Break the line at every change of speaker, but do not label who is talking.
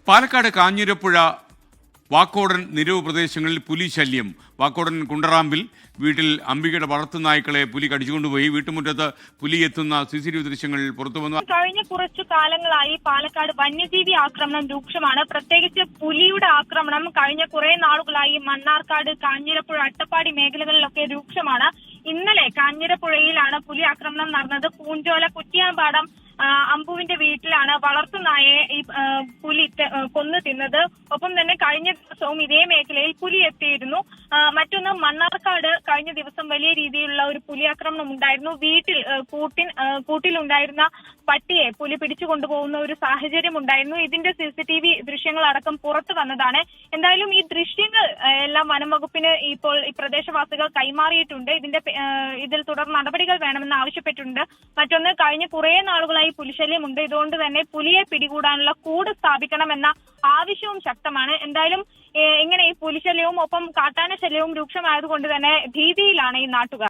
പാലക്കാട് കാഞ്ഞിരപ്പുഴ വാക്കോടൻ നിരവ് പ്രദേശങ്ങളിൽ പുലി ശല്യം. വാക്കോടൻ കുണ്ടറാമ്പിൽ വീട്ടിൽ അംബികയുടെ വളർത്തുനായ്ക്കളെ പുലി കടിച്ചുകൊണ്ടുപോയി. വീട്ടുമുറ്റത്ത് പുലി എത്തുന്ന CCTV ദൃശ്യങ്ങൾ പുറത്തു വന്നു.
കഴിഞ്ഞ കുറച്ചു കാലങ്ങളായി പാലക്കാട് വന്യജീവി ആക്രമണം രൂക്ഷമാണ്. പ്രത്യേകിച്ച് പുലിയുടെ ആക്രമണം കഴിഞ്ഞ കുറെ നാളുകളായി മണ്ണാർക്കാട്, കാഞ്ഞിരപ്പുഴ, അട്ടപ്പാടി മേഖലകളിലൊക്കെ രൂക്ഷമാണ്. ഇന്നലെ കാഞ്ഞിരപ്പുഴയിലാണ് പുലി ആക്രമണം നടന്നത്. പൂഞ്ചോല കുറ്റിയാമ്പാടം അമ്പുവിന്റെ വീട്ടിലാണ് വളർത്തുനായെ ഈ പുലി കൊന്നു തിന്നത്. ഒപ്പം തന്നെ കഴിഞ്ഞ ദിവസവും ഇതേ മേഖലയിൽ പുലി എത്തിയിരുന്നു. മറ്റൊന്ന്, മണ്ണാർക്കാട് കഴിഞ്ഞ ദിവസം വലിയ രീതിയിലുള്ള ഒരു പുലി ആക്രമണം ഉണ്ടായിരുന്നു. വീട്ടിൽ കൂട്ടിലുണ്ടായിരുന്ന പട്ടിയെ പുലി പിടിച്ചു കൊണ്ടുപോകുന്ന ഒരു സാഹചര്യം ഉണ്ടായിരുന്നു. ഇതിന്റെ CCTV ദൃശ്യങ്ങൾ അടക്കം പുറത്തു വന്നതാണ്. എന്തായാലും ഈ ദൃശ്യങ്ങൾ എല്ലാം വനം വകുപ്പിന് ഇപ്പോൾ ഈ പ്രദേശവാസികൾ കൈമാറിയിട്ടുണ്ട്. ഇതിൽ തുടർ നടപടികൾ വേണമെന്ന് ആവശ്യപ്പെട്ടിട്ടുണ്ട്. മറ്റൊന്ന്, കഴിഞ്ഞ കുറെ നാളുകളായി പുലിശല്യമുണ്ട്. ഇതുകൊണ്ട് തന്നെ പുലിയെ പിടികൂടാനുള്ള കൂട് സ്ഥാപിക്കണമെന്ന ആവശ്യവും ശക്തമാണ്. എന്തായാലും ഇങ്ങനെ ഈ പുലിശല്യവും ഒപ്പം കാട്ടാന ശല്യവും രൂക്ഷമായതുകൊണ്ട് തന്നെ ഭീതിയിലാണ് ഈ നാട്ടുകാർ.